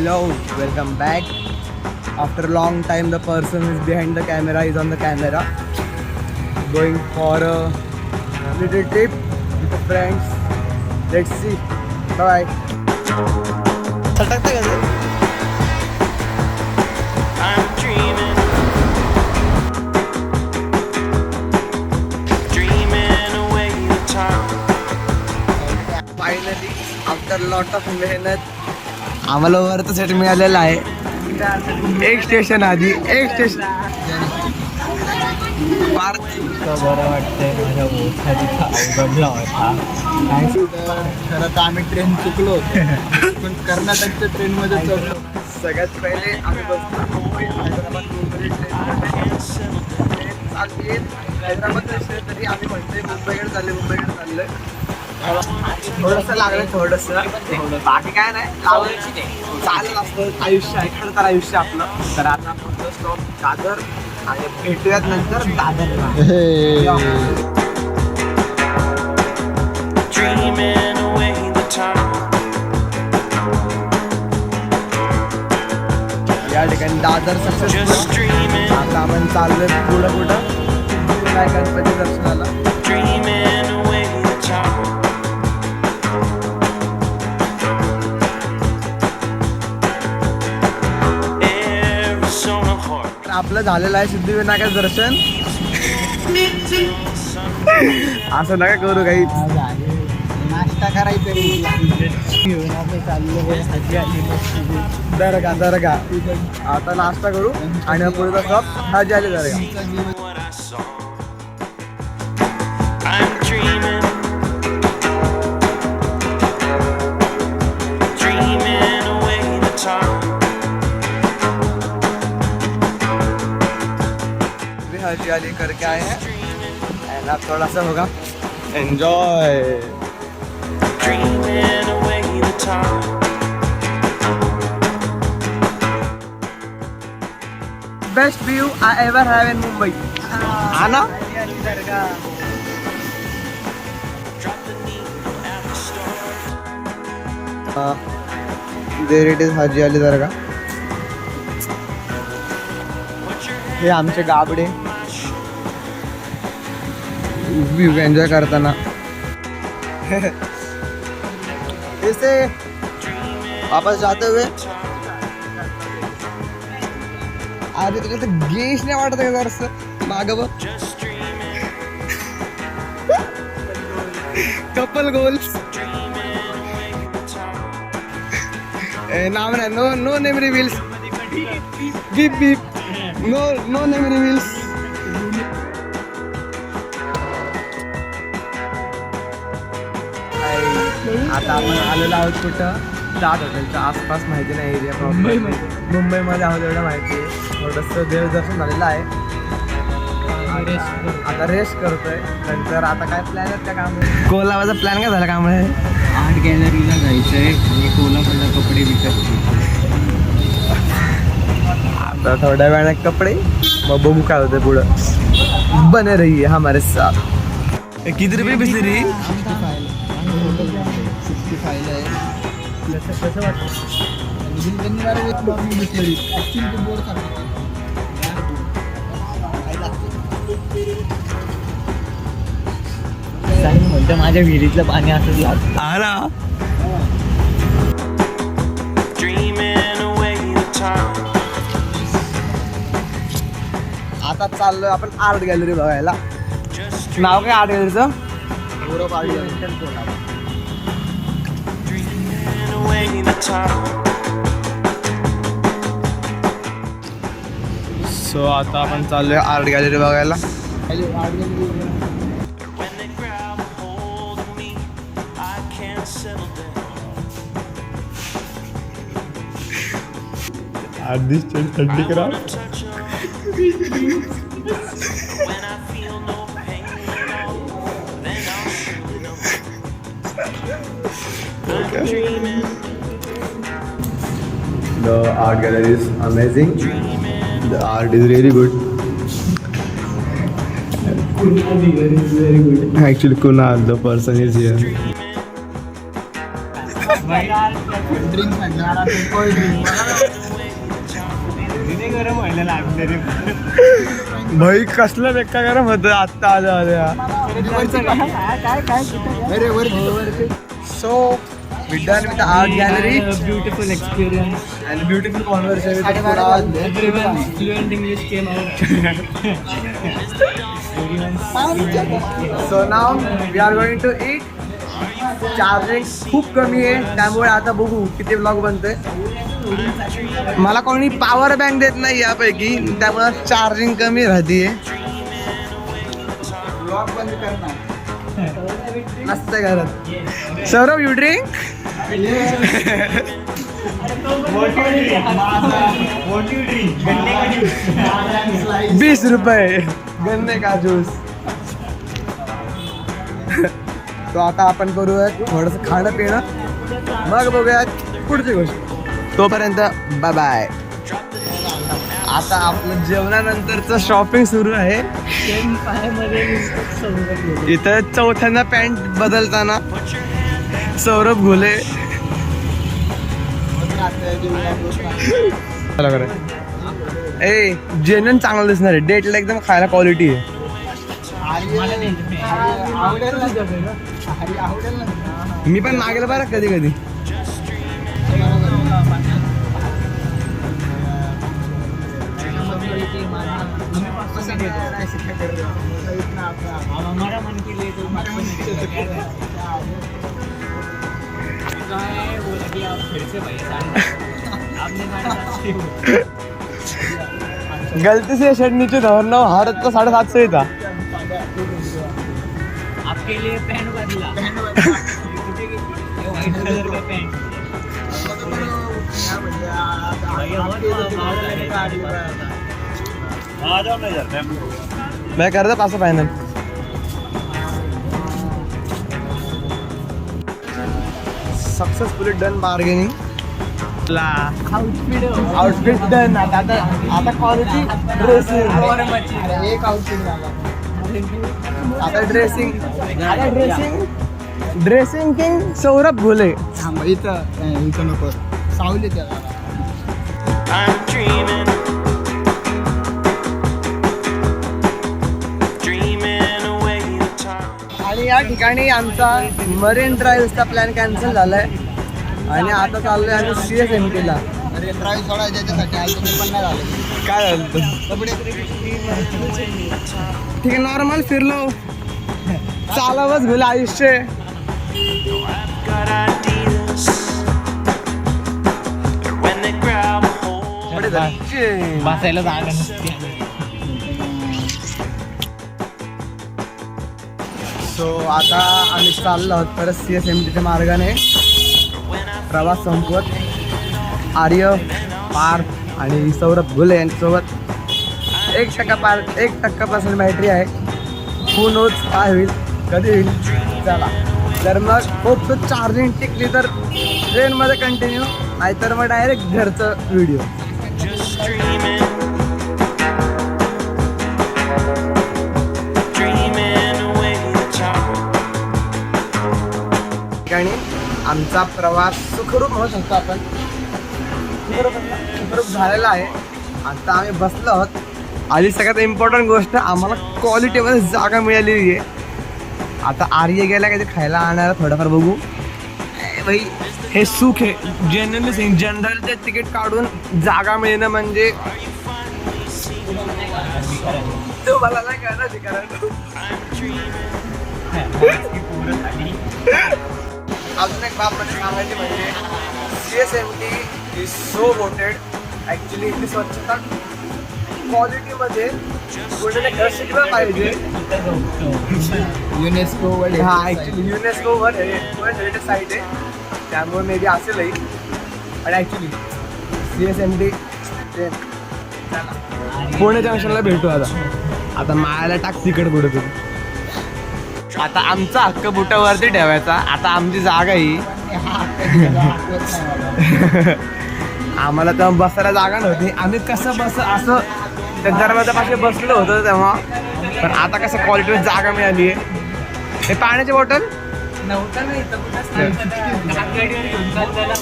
Hello, welcome back. After a long time, the person who is behind the camera is on the camera. Going for a little trip with the friends. Let's see. Bye. I'm dreaming away the time. Finally, after lot of मेहनत आम्हाला वरचं set मिळालेला आहे. एक station आधी एक station बरं वाटतंय माझ्या मोठ्याची अवघडला होता. खरं तर आम्ही ट्रेन चुकलो होतो पण कर्नाटकच्या ट्रेनमध्ये चढलो. सगळ्यात पहिले आम्ही बसलो मुंबई हैदराबाद मुंबई ट्रेन हैदराबाद तरी आम्ही म्हणतोय मुंबईकडे चाललोय थोडंसं लागलं थोडंसं बाकी काय नाही चालेल असतं आयुष्य आहे खरं तर आयुष्य आपलं. तर आता पुढचं स्टॉप दादर आणि भेटूयात नंतर दादरला. Dreaming away the time. या ठिकाणी दादर Just सक्सेसफुल. dreaming, आता आपण चाललोय पुढं काय गणपती दर्शनाला. dreaming away the time. Arizona heart. तर आपलं झालेलं आहे सिद्धिविनायकाचं दर्शन. असं नका करू काही. नाश्ता करायचं घेऊन आपण चाललो दर्गा आता नाश्ता करू आणि पुढचा stop Haji Ali Dargah. What I saw. I'm dreaming away the time. भी हाजी आली करके आए हैं एंड अब थोड़ा सा होगा enjoy. Dreaming away the time. Best view I ever have in Mumbai. आना Drop the knee at the start. There it is Haji Ali Dargah. Put your हे आमचे गाबडे hand on my shoulder. View enjoy करताना. इसे वापस जाते हुए आधी तुला तर गेश नाही वाटत आहे जरासं मागं बघ. Just dreaming, couple goals dreaming away the time. नाव नाही. No name reveals. Beep beep. No name reveals. आता आपण आलेलो आहोत कुठं दाद हॉटेलच्या आसपास. माहिती नाही एरिया मुंबईमध्ये आहोत एवढं माहिती आहे. थोडंसं देवदर्शन झालेलं आहे. आता रेस्ट करतोय. नंतर आता काय प्लॅन आहेत त्या काम कोल्हापूरचा प्लॅन काय झाला काम आहे. आर्ट गॅलरीला जायचंय आणि कोल्हापूरला कपडे विकायचे. आता थोड्या वेळाने कपडे मग बघू काय होतं पुढं. बने रही है हमारे साथ. किती रुपये बिसरी 65 आहे. कसं वाटतं बोर्ड म्हणतं माझ्या विहिरीतलं पाणी असं लागतं. आला. Dreaming away the time. आता चाललोय आपण आर्ट गॅलरी बघायला. Just नाव काय आर्ट गॅलरीचं. dreaming away the time. So आता आपण चाललोय आर्ट गॅलरी बघायला. When they grab a hold of me, I can't settle down. अर्धी थंडी करा. Wanna touch 'em. When I feel no pain at all, then I'll surely know. I'm dreaming, The art gallery is amazing. dreaming. The art is really good. Actually, Kunal, the person is here. Drink म्हटलं cold drink गरम व्हायला लागले रे. भाई कसलं बेक्का गरम होतं आत्ता आल्या अरे वर so we done with the art gallery Beautiful experience. and beautiful conversation with Everyone fluent English came out. so now we are going to eat. Charging खूप कमी आहे त्यामुळे आता बघू किती व्लॉग बनतोय. मला कोणी पॉवर बँक देत नाही यापैकी त्यामुळे चार्जिंग कमी राहते. ब्लॉग बंद करणार नसतं घरात. Saurabh you drink What you drink? गन्ने का juice. 20 रुपये गन्ने का ज्यूस. तो आता आपण करूयात थोडंसं खाणं पिणं मग बघूयात पुढची गोष्ट. तोपर्यंत बाय बाय. आता आपलं जेवणानंतरचं शॉपिंग सुरू आहे. इथं चौथ्यांदा पॅन्ट बदलताना सौरभ घोले. ए जेन्युइन चांगलं दिसणार आहे. डेटला एकदम खायला क्वालिटी आहे. आवडेल ना. मी पण मागेल बरं कधी कधी. हमारा मन के लिए तो बोला कि आप फिर से भाई आपने गलती से शर्ट नीचे धरना हार तो 750 था. आपके लिए पैंट बदला व्हाइट कलर का पैंट. मैं कर दे pass final. Successfully done bargaining. Outfit done. आता क्वालिटी ड्रेसिंग. एक आउटफिट झाला. आता ड्रेसिंग किंग सौरभ घोले. थांबा इथं नको सावली त्याला. I'm dreaming, dreaming away the time. आणि या ठिकाणी आमचा मरीन ड्राईव्हचा प्लॅन कॅन्सल झालाय आणि आता चाललोय आम्ही CSMT ला. अरे ड्राईव्ह सोडा ज्याच्यासाठी आलो ते पण नाही झालं. काय झालं ठीक आहे. नॉर्मल फिरलो चालवच गेलं आयुष्य. Got ideas, but when they grab a hold, बसायला जागा नसते. सो आता आम्ही चाललो आहोत परत CSMTच्या मार्गाने. प्रवास संपवत आर्य पार्थ आणि सौरभ घुले यांच्यासोबत 1% बॅटरी आहे. हू नोज काय होईल कधी होईल. चला तर मग खूप चार्जिंग टिकली तर ट्रेनमध्ये कंटिन्यू नाहीतर मग डायरेक्ट घरचं video. just dreaming, dreaming away the time. ठिकाणी आमचा प्रवास सुखरूप म्हणू शकतो आपण. सुखरूप झालेला आहे. आता आम्ही बसलो आहोत आणि सगळ्यात इम्पॉर्टंट गोष्ट आम्हाला क्वालिटीमध्ये जागा मिळालेली आहे. आता आर्य गेला काही खायला आणणार थोडंफार बघू. भाई हे सुख आहे. जनरली जनरलचे तिकीट काढून जागा मिळणं म्हणजे तुम्हाला नाही कळणार ते करायला. अजून एक बाब म्हणजे सांगायची म्हणजे CSMT is so voted. Actually इथली स्वच्छता क्वालिटीमध्ये कोणाला घर शिकलं पाहिजे. युनेस्को वर्ल्ड हा ॲक्च्युली युनेस्कोवर वर्ल्ड हेरिटेज साईट आहे त्यामुळे मे बी असेलही. पण ॲक्च्युली CSMT पुणे जंक्शनला भेटू. आता मायाला टाक तिकड कुठं तरी. आता आमचा हक्क बुटावरती ठेवायचा. आता आमची जागा ही आम्हाला तेव्हा बसायला जागा नव्हती. आम्ही कसं असं त्या दरवाजापाशी बसलो होतो तेव्हा. पण आता कसं क्वालिटीवर जागा मिळाली आहे. हे पाण्याची बॉटल नव्हता ना इथं कुठंच नव्हतं. घाटगाडीवर घेऊन चाललेला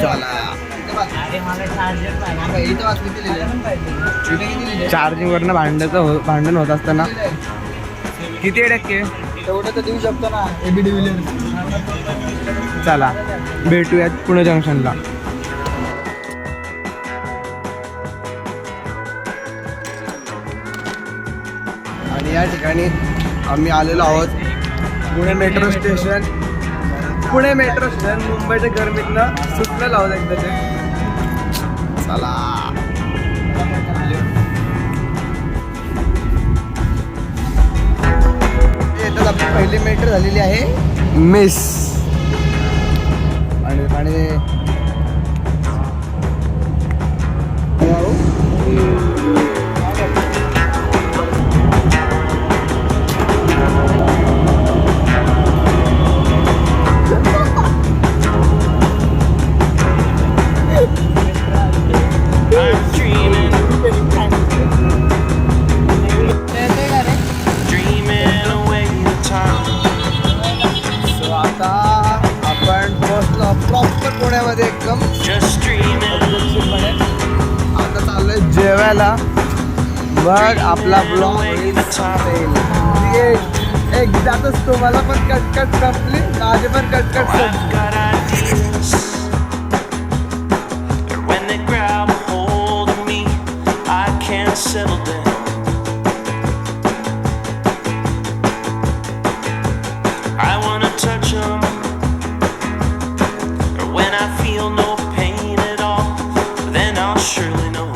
चला अरे मला चार्जर पाहिजे. चार्जिंग वरनं भांडण होत असताना किती टक्के. तेवढं तर देऊ शकतो ना AB डिव्हिलियर्स. चला भेटूयात पुणे जंक्शनला. आणि या ठिकाणी आम्ही आलेलो आहोत Pune metro station. Pune metro station मुंबईच्या गरमीतनं सुटलेलं आहोत एकदा ते. चला येतात आपली पहिली मेट्रो झालेली आहे मिस. आणि I'm dreaming, dreaming away the time. So आता आपण पोहोचलो प्रॉपर पुण्यामध्ये एकदम. Just dreaming, आता चाललोय जेवायला. बघ आपला ब्लॉग away the time. एकदाच तुम्हाला पण कटकट संपली, माझे पण कटकट I've संपली. got ideas, but when they grab a hold of me, I can't settle down. I wanna touch 'em, or when I feel no pain at all, then I'll surely know